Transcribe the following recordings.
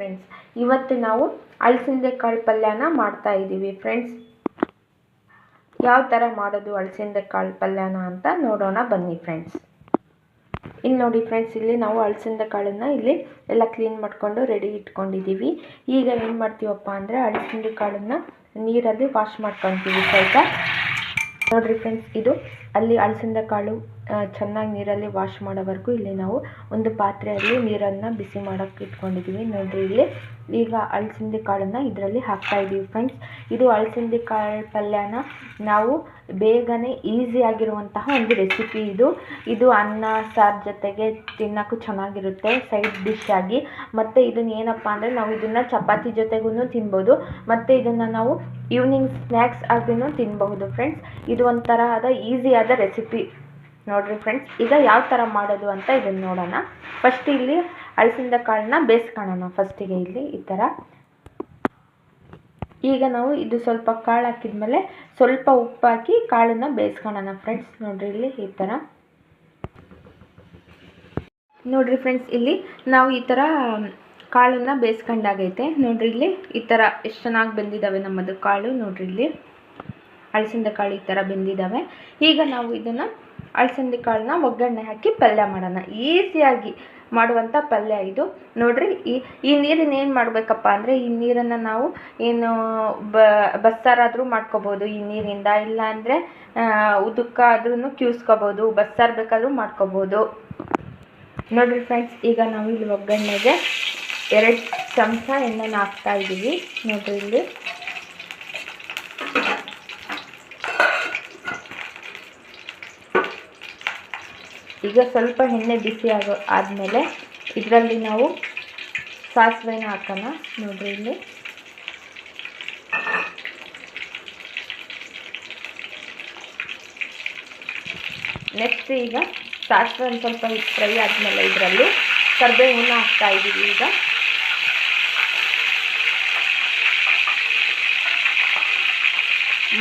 Friends, ಇವತ್ತು ನಾವು ಅಲಸಂದೆ ಕಾಳು ಪಲ್ಯನ ಮಾಡ್ತಾ ಇದ್ದೀವಿ ಫ್ರೆಂಡ್ಸ್. ಯಾವ ಥರ ಮಾಡೋದು ಅಲಸಂದೆ ಕಾಳು ಪಲ್ಯನ ಅಂತ ನೋಡೋಣ ಬನ್ನಿ ಫ್ರೆಂಡ್ಸ್. ಇಲ್ಲಿ ನೋಡಿ ಫ್ರೆಂಡ್ಸ್, ಇಲ್ಲಿ ನಾವು ಅಲಸಂದೆ ಕಾಳನ್ನು ಇಲ್ಲಿ ಎಲ್ಲ ಕ್ಲೀನ್ ಮಾಡಿಕೊಂಡು ರೆಡಿ ಇಟ್ಕೊಂಡಿದ್ದೀವಿ. ಈಗ ಏನು ಮಾಡ್ತೀವಪ್ಪ ಅಂದರೆ ಅಲಸಂದೆ ಕಾಳನ್ನು ನೀರಲ್ಲಿ ವಾಶ್ ಮಾಡ್ಕೊತೀವಿ ಸ್ವಲ್ಪ. ನೋಡಿರಿ ಫ್ರೆಂಡ್ಸ್, ಇದು ಅಲ್ಲಿ ಅಲಸಂದೆ ಕಾಳು ಚೆನ್ನಾಗಿ ನೀರಲ್ಲಿ ವಾಶ್ ಮಾಡೋವರೆಗೂ ಇಲ್ಲಿ ನಾವು ಒಂದು ಪಾತ್ರೆಯಲ್ಲಿ ನೀರನ್ನು ಬಿಸಿ ಮಾಡೋಕ್ಕೆ ಇಟ್ಕೊಂಡಿದ್ದೀವಿ. ನೋಡಿರಿ, ಇಲ್ಲಿ ಈಗ ಅಲಸಂದೆ ಕಾಳನ್ನು ಇದರಲ್ಲಿ ಹಾಕ್ತಾಯಿದ್ದೀವಿ ಫ್ರೆಂಡ್ಸ್. ಇದು ಅಲಸಂದೆ ಕಾಳು ಪಲ್ಯನ ನಾವು ಬೇಗನೆ ಈಸಿಯಾಗಿರುವಂತಹ ಒಂದು ರೆಸಿಪಿ ಇದು ಅನ್ನ ಸಾರು ಜೊತೆಗೆ ತಿನ್ನೋಕ್ಕೂ ಚೆನ್ನಾಗಿರುತ್ತೆ ಸೈಡ್ ಡಿಶ್ ಆಗಿ. ಮತ್ತು ಇದನ್ನು ಏನಪ್ಪ ಅಂದರೆ ನಾವು ಇದನ್ನು ಚಪಾತಿ ಜೊತೆಗೂ ತಿನ್ಬೋದು, ಮತ್ತು ಇದನ್ನು ನಾವು ಈವ್ನಿಂಗ್ ಸ್ನ್ಯಾಕ್ಸ್ ಆಗಿನೂ ತಿನ್ನಬಹುದು ಫ್ರೆಂಡ್ಸ್. ಇದು ಒಂಥರದ ಈಸಿಯಾದ ರೆಸಿಪಿ. ನೋಡಿರಿ ಫ್ರೆಂಡ್ಸ್, ಈಗ ಯಾವ ಥರ ಮಾಡೋದು ಅಂತ ಇದನ್ನು ನೋಡೋಣ. ಫಸ್ಟ್ ಇಲ್ಲಿ ಅಲಸಂದೆ ಕಾಳನ್ನ ಬೇಯಿಸ್ಕೊಳ್ಳೋಣ. ಫಸ್ಟಿಗೆ ಇಲ್ಲಿ ಈ ಥರ ಈಗ ನಾವು ಇದು ಸ್ವಲ್ಪ ಕಾಳು ಹಾಕಿದ್ಮೇಲೆ ಸ್ವಲ್ಪ ಉಪ್ಪು ಹಾಕಿ ಕಾಳನ್ನು ಬೇಯಿಸ್ಕೊಳ್ಳೋಣ ಫ್ರೆಂಡ್ಸ್. ನೋಡಿರಿ ಇಲ್ಲಿ ಈ ಥರ. ನೋಡಿರಿ ಫ್ರೆಂಡ್ಸ್, ಇಲ್ಲಿ ನಾವು ಈ ಥರ ಕಾಳನ್ನು ಬೇಯಿಸ್ಕೊಂಡಾಗೈತೆ. ನೋಡಿರಿ ಇಲ್ಲಿ ಈ ಥರ ಎಷ್ಟು ಚೆನ್ನಾಗಿ ಬೆಂದಿದ್ದಾವೆ ನಮ್ಮದು ಕಾಳು. ನೋಡಿರಿ ಇಲ್ಲಿ ಅಲಸಂದೆ ಕಾಳು ಈ ಥರ ಬೆಂದಿದ್ದಾವೆ. ಈಗ ನಾವು ಇದನ್ನು ಅಲಸಂದೆ ಕಾಳನ್ನ ಒಗ್ಗರಣೆ ಹಾಕಿ ಪಲ್ಯ ಮಾಡೋಣ. ಈಸಿಯಾಗಿ ಮಾಡುವಂಥ ಪಲ್ಯ ಇದು. ನೋಡಿರಿ, ಈ ನೀರನ್ನು ಏನು ಮಾಡಬೇಕಪ್ಪ ಅಂದರೆ ಈ ನೀರನ್ನು ನಾವು ಏನು ಬಸ್ಸಾರಾದರೂ ಮಾಡ್ಕೋಬೋದು ಈ ನೀರಿಂದ, ಇಲ್ಲ ಅಂದರೆ ಉದುಕ್ಕ ಆದ್ರೂ ಕ್ಯೂಸ್ಕೋಬೋದು, ಬಸ್ಸಾರು ಬೇಕಾದರೂ ಮಾಡ್ಕೋಬೋದು. ನೋಡಿರಿ ಫ್ರೆಂಡ್ಸ್, ಈಗ ನಾವು ಇಲ್ಲಿ ಒಗ್ಗರಣೆಗೆ 2 ಚಮಚ ಎಣ್ಣೆನ ಹಾಕ್ತಾ ಇದ್ದೀವಿ. ನೋಡಿರಿ ಇಲ್ಲಿ ಈಗ ಸ್ವಲ್ಪ ಎಣ್ಣೆ ಬಿಸಿ ಆದಮೇಲೆ ಇದರಲ್ಲಿ ನಾವು ಸಾಸಿವೆನ ಹಾಕೋಣ. ನೋಡಿರಿ ಇಲ್ಲಿ ನೆಕ್ಸ್ಟ್ ಈಗ ಸಾಸಿವೆ ಒಂದು ಸ್ವಲ್ಪ ಫ್ರೈ ಆದಮೇಲೆ ಇದರಲ್ಲಿ ಕರಿಬೇವನ್ನ ಹಾಕ್ತಾ ಇದ್ದೀವಿ. ಈಗ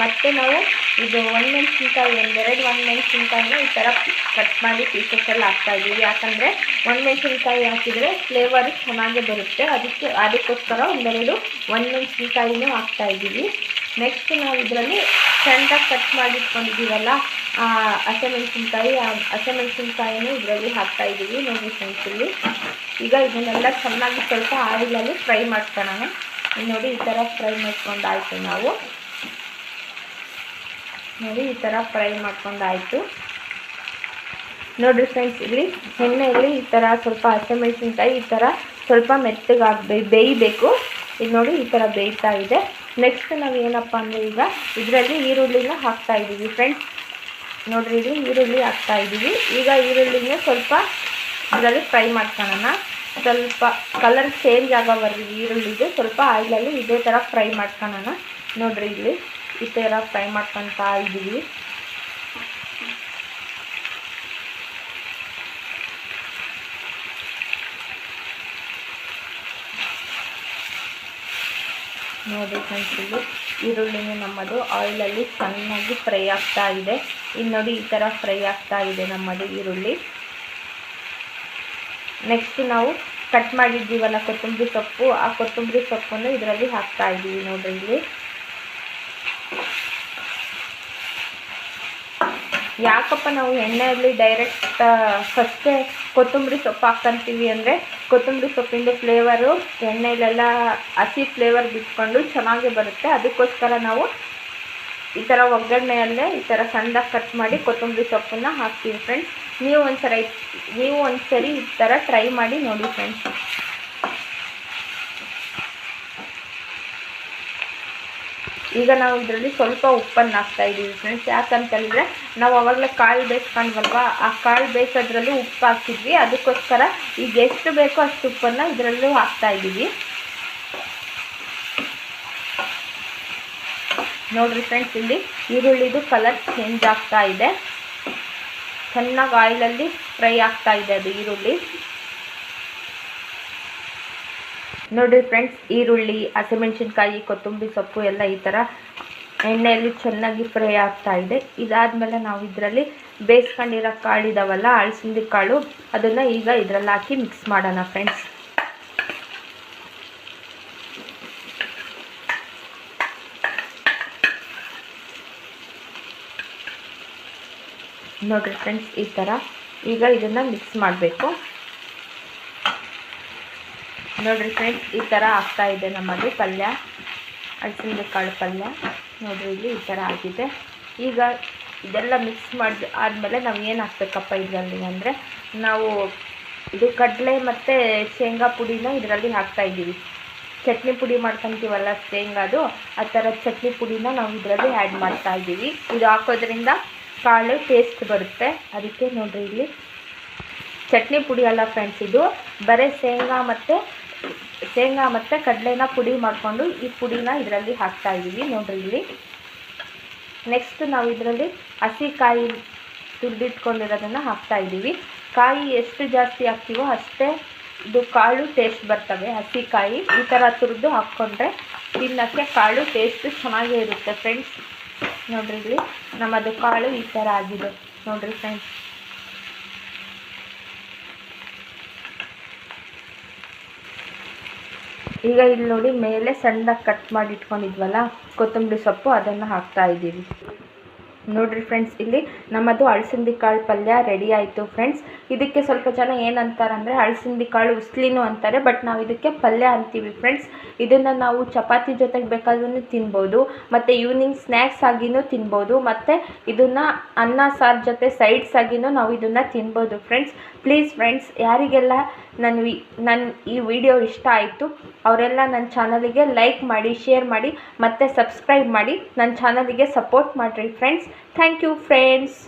ಮತ್ತು ನಾವು ಇದು ಒಣಮೆಣಸಿನ್ಕಾಯಿ ಒಂದೆರಡು ಒಣಮೆಣಸಿನ್ಕಾಯಿನ ಈ ಥರ ಕಟ್ ಮಾಡಿ ಪೀಸಸ್ಸಲ್ಲಿ ಹಾಕ್ತಾಯಿದ್ದೀವಿ. ಯಾಕಂದರೆ ಒಣಮೆಣಸಿನ್ಕಾಯಿ ಹಾಕಿದರೆ ಫ್ಲೇವರು ಚೆನ್ನಾಗೇ ಬರುತ್ತೆ, ಅದಕ್ಕೋಸ್ಕರ ಒಂದೆರಡು ಒಣಮೆಣಸಿನ್ಕಾಯಿನೂ ಹಾಕ್ತಾಯಿದ್ದೀವಿ. ನೆಕ್ಸ್ಟ್ ನಾವು ಇದರಲ್ಲಿ ಸಣ್ಣದಾಗಿ ಕಟ್ ಮಾಡಿಟ್ಕೊಂಡಿದ್ದೀವಲ್ಲ ಹಸಿಮೆಣಸಿನ್ಕಾಯಿನೂ ಇದರಲ್ಲಿ ಹಾಕ್ತಾಯಿದ್ದೀವಿ. ನೋಡಿ ಫ್ರೆಂಡ್ಸ್, ಇಲ್ಲಿ ಈಗ ಇದನ್ನೆಲ್ಲ ಚೆನ್ನಾಗಿ ಸ್ವಲ್ಪ ಆಯಿಲಲ್ಲಿ ಫ್ರೈ ಮಾಡ್ಕೊಳ್ಳೋಣ. ನೋಡಿ ಈ ಥರ ಫ್ರೈ ಮಾಡ್ಕೊಂಡಾಯಿತು. ನಾವು ನೋಡಿ ಈ ಥರ ಫ್ರೈ ಮಾಡ್ಕೊಂಡಾಯಿತು. ನೋಡಿರಿ ಫ್ರೆಂಡ್ಸ್, ಇಲ್ಲಿ ಎಣ್ಣೆಯಲ್ಲಿ ಈ ಥರ ಸ್ವಲ್ಪ ಹಸಿಮೆಣಸಿನ್ಕಾಯಿ ಈ ಥರ ಸ್ವಲ್ಪ ಮೆತ್ತಗೆ ಬೇಯಬೇಕು. ಇದು ನೋಡಿ ಈ ಥರ ಬೇಯ್ತಾ ಇದೆ. ನೆಕ್ಸ್ಟ್ ನಾವು ಏನಪ್ಪ ಅಂದರೆ ಈಗ ಇದರಲ್ಲಿ ಈರುಳ್ಳಿನ ಹಾಕ್ತಾಯಿದ್ದೀವಿ ಫ್ರೆಂಡ್ಸ್. ನೋಡಿರಿ, ಇದು ಈರುಳ್ಳಿ ಹಾಕ್ತಾಯಿದ್ದೀವಿ. ಈಗ ಈರುಳ್ಳಿನ ಸ್ವಲ್ಪ ಇದರಲ್ಲಿ ಫ್ರೈ ಮಾಡ್ಕೊಳ್ಳೋಣ. ಸ್ವಲ್ಪ ಕಲರ್ ಚೇಂಜ್ ಆಗೋವರೆಗೂ ಈರುಳ್ಳಿದು ಸ್ವಲ್ಪ ಆಯಿಲಲ್ಲಿ ಇದೇ ಥರ ಫ್ರೈ ಮಾಡ್ಕೊಳ್ಳೋಣ. ನೋಡಿರಿ ಇಲ್ಲಿ ಈ ಥರ ಫ್ರೈ ಮಾಡ್ಕೊತಾ ಇದ್ದೀವಿ. ನೋಡಿ ಫ್ರೆಂಡ್ಸ್, ಇಲ್ಲಿ ಈರುಳ್ಳಿನೂ ನಮ್ಮದು ಆಯಿಲಲ್ಲಿ ಚೆನ್ನಾಗಿ ಫ್ರೈ ಆಗ್ತಾ ಇದೆ. ಇಲ್ಲಿ ನೋಡಿ ಈ ಥರ ಫ್ರೈ ಆಗ್ತಾ ಇದೆ ನಮ್ಮದು ಈರುಳ್ಳಿ. ನೆಕ್ಸ್ಟ್ ನಾವು ಕಟ್ ಮಾಡಿದ್ದೀವಲ್ಲ ಕೊತ್ತಂಬರಿ ಸೊಪ್ಪು, ಆ ಕೊತ್ತಂಬರಿ ಸೊಪ್ಪನ್ನು ಇದರಲ್ಲಿ ಹಾಕ್ತಾ ಇದ್ದೀವಿ. ನೋಡಿರಿ ಇಲ್ಲಿ ಯಾಕಪ್ಪ ನಾವು ಎಣ್ಣೆಯಲ್ಲಿ ಡೈರೆಕ್ಟ್ ಫಸ್ಟೇ ಕೊತ್ತಂಬರಿ ಸೊಪ್ಪು ಹಾಕ್ಕೊಂತೀವಿ ಅಂದರೆ ಕೊತ್ತಂಬರಿ ಸೊಪ್ಪಿಂದು ಫ್ಲೇವರು ಎಣ್ಣೆಲೆಲ್ಲ ಹಸಿ ಫ್ಲೇವರ್ ಬಿಟ್ಕೊಂಡು ಚೆನ್ನಾಗೇ ಬರುತ್ತೆ. ಅದಕ್ಕೋಸ್ಕರ ನಾವು ಈ ಥರ ಒಗ್ಗರಣೆಯಲ್ಲೇ ಈ ಥರ ಸಣ್ಣದಾಗಿ ಕಟ್ ಮಾಡಿ ಕೊತ್ತಂಬರಿ ಸೊಪ್ಪನ್ನು ಹಾಕ್ತೀವಿ ಫ್ರೆಂಡ್ಸ್. ನೀವು ಒಂದ್ಸರಿ ಈ ಥರ ಟ್ರೈ ಮಾಡಿ ನೋಡಿ ಫ್ರೆಂಡ್ಸ್. ಈಗ ನಾವು ಇದರಲ್ಲಿ ಸ್ವಲ್ಪ ಉಪ್ಪನ್ನು ಹಾಕ್ತಾಯಿದ್ದೀವಿ ಫ್ರೆಂಡ್ಸ್. ಯಾಕಂತಂದರೆ ನಾವು ಅವಾಗಲೇ ಕಾಳು ಬೇಯಿಸ್ಕೊಂಡ್ವಲ್ವ, ಆ ಕಾಳು ಬೇಯಿಸೋದ್ರಲ್ಲೂ ಉಪ್ಪು ಹಾಕ್ತಿದ್ವಿ. ಅದಕ್ಕೋಸ್ಕರ ಈಗ ಎಷ್ಟು ಬೇಕೋ ಅಷ್ಟು ಉಪ್ಪನ್ನು ಇದರಲ್ಲೂ ಹಾಕ್ತಾಯಿದ್ದೀವಿ. ನೋಡಿರಿ ಫ್ರೆಂಡ್ಸ್, ಇಲ್ಲಿ ಈರುಳ್ಳಿದು ಕಲರ್ ಚೇಂಜ್ ಆಗ್ತಾ ಇದೆ. ಚೆನ್ನಾಗಿ ಆಯಿಲಲ್ಲಿ ಫ್ರೈ ಆಗ್ತಾ ಇದೆ ಅದು ಈರುಳ್ಳಿ. ನೋಡಿರಿ ಫ್ರೆಂಡ್ಸ್, ಈರುಳ್ಳಿ, ಹಸಿಮೆಣಸಿನ್ಕಾಯಿ, ಕೊತ್ತಂಬರಿ ಸೊಪ್ಪು ಎಲ್ಲ ಈ ಥರ ಎಣ್ಣೆಯಲ್ಲಿ ಚೆನ್ನಾಗಿ ಫ್ರೈ ಆಗ್ತಾ ಇದೆ. ಇದಾದಮೇಲೆ ನಾವು ಇದರಲ್ಲಿ ಬೇಯಿಸ್ಕೊಂಡಿರೋ ಕಾಳಿದಾವಲ್ಲ ಅಲಸಂದೆ ಕಾಳು, ಅದನ್ನು ಈಗ ಇದರಲ್ಲಿ ಹಾಕಿ ಮಿಕ್ಸ್ ಮಾಡೋಣ ಫ್ರೆಂಡ್ಸ್. ನೋಡಿರಿ ಫ್ರೆಂಡ್ಸ್, ಈ ಥರ ಈಗ ಇದನ್ನು ಮಿಕ್ಸ್ ಮಾಡಬೇಕು. ನೋಡಿರಿ ಫ್ರೆಂಡ್ಸ್, ಈ ಥರ ಆಗ್ತಾಯಿದೆ ನಮ್ಮದು ಪಲ್ಯ, ಅಲಸಂದೆ ಕಾಳು ಪಲ್ಯ. ನೋಡಿರಿ ಇಲ್ಲಿ ಈ ಥರ ಆಗಿದೆ. ಈಗ ಇದೆಲ್ಲ ಮಿಕ್ಸ್ ಮಾಡಿ ಆದಮೇಲೆ ನಾವು ಏನು ಹಾಕ್ಬೇಕಪ್ಪ ಇದರಲ್ಲಿ ಅಂದರೆ, ನಾವು ಇದು ಕಡಲೆ ಮತ್ತು ಶೇಂಗಾ ಪುಡಿನ ಇದರಲ್ಲಿ ಹಾಕ್ತಾಯಿದ್ದೀವಿ. ಚಟ್ನಿ ಪುಡಿ ಮಾಡ್ಕೊತೀವಲ್ಲ ಶೇಂಗಾದು, ಆ ಥರ ಚಟ್ನಿ ಪುಡಿನ ನಾವು ಇದರಲ್ಲಿ ಆ್ಯಡ್ ಮಾಡ್ತಾಯಿದ್ದೀವಿ. ಇದು ಹಾಕೋದ್ರಿಂದ ಕಾಳು ಟೇಸ್ಟ್ ಬರುತ್ತೆ. ಅದಕ್ಕೆ ನೋಡಿರಿ ಇಲ್ಲಿ ಚಟ್ನಿ ಪುಡಿ ಅಲ್ಲ ಫ್ರೆಂಡ್ಸ್, ಇದು ಬರೀ ಶೇಂಗಾ ಮತ್ತು ಕಡಲೆನ ಪುಡಿ ಮಾಡಿಕೊಂಡು ಈ ಪುಡಿನ ಇದರಲ್ಲಿ ಹಾಕ್ತಾಯಿದ್ದೀವಿ. ನೋಡಿರಿ ಇಲ್ಲಿ ನೆಕ್ಸ್ಟ್ ನಾವು ಇದರಲ್ಲಿ ಹಸಿ ಕಾಯಿ ತುರಿದಿಟ್ಕೊಂಡಿರೋದನ್ನು ಹಾಕ್ತಾಯಿದ್ದೀವಿ. ಕಾಯಿ ಎಷ್ಟು ಜಾಸ್ತಿ ಹಾಕ್ತೀವೋ ಅಷ್ಟೇ ಇದು ಕಾಳು ಟೇಸ್ಟ್ ಬರ್ತವೆ. ಹಸಿ ಕಾಯಿ ಈ ಥರ ತುರಿದು ಹಾಕ್ಕೊಂಡ್ರೆ ತಿನ್ನೋಕ್ಕೆ ಕಾಳು ಟೇಸ್ಟ್ ಚೆನ್ನಾಗೇ ಇರುತ್ತೆ ಫ್ರೆಂಡ್ಸ್. ನೋಡಿರಿ ಇಲ್ಲಿ ನಮ್ಮದು ಕಾಳು ಈ ಥರ ಆಗಿದೆ. ನೋಡಿರಿ ಫ್ರೆಂಡ್ಸ್, ಈಗ ಇಲ್ಲಿ ನೋಡಿ ಮೇಲೆ ಸಣ್ಣದಾಗಿ ಕಟ್ ಮಾಡಿ ಇಟ್ಕೊಂಡಿದ್ವಲ್ಲ ಕೊತ್ತಂಬರಿ ಸೊಪ್ಪು, ಅದನ್ನು ಹಾಕ್ತಾಯಿದ್ದೀವಿ. ನೋಡಿರಿ ಫ್ರೆಂಡ್ಸ್, ಇಲ್ಲಿ ನಮ್ಮದು ಅಲಸಂದೆ ಕಾಳು ಪಲ್ಯ ರೆಡಿ ಆಯಿತು ಫ್ರೆಂಡ್ಸ್. ಇದಕ್ಕೆ ಸ್ವಲ್ಪ ಜನ ಏನಂತಾರೆ ಅಂದರೆ ಅಲಸಂದೆ ಕಾಳು ಉಸ್ಲಿನೂ ಅಂತಾರೆ, ಬಟ್ ನಾವು ಇದಕ್ಕೆ ಪಲ್ಯ ಅಂತೀವಿ ಫ್ರೆಂಡ್ಸ್. ಇದನ್ನು ನಾವು ಚಪಾತಿ ಜೊತೆಗೆ ಬೇಕಾದ್ರೂ ತಿನ್ಬೋದು, ಮತ್ತು ಈವ್ನಿಂಗ್ ಸ್ನ್ಯಾಕ್ಸ್ ಆಗಿಯೂ ತಿನ್ಬೋದು, ಮತ್ತು ಇದನ್ನು ಅನ್ನ ಸಾರು ಜೊತೆ ಸೈಡ್ಸ್ ಆಗಿಯೂ ನಾವು ಇದನ್ನು ತಿನ್ಬೋದು ಫ್ರೆಂಡ್ಸ್. ಪ್ಲೀಸ್ ಫ್ರೆಂಡ್ಸ್, ಯಾರಿಗೆಲ್ಲ ನನ್ನ ಈ ವಿಡಿಯೋ ಇಷ್ಟ ಆಯಿತು ಅವರೆಲ್ಲ ನನ್ನ ಚಾನಲಿಗೆ ಲೈಕ್ ಮಾಡಿ, ಶೇರ್ ಮಾಡಿ ಮತ್ತು ಸಬ್ಸ್ಕ್ರೈಬ್ ಮಾಡಿ ನನ್ನ ಚಾನಲಿಗೆ ಸಪೋರ್ಟ್ ಮಾಡಿರಿ ಫ್ರೆಂಡ್ಸ್. Thank you friends.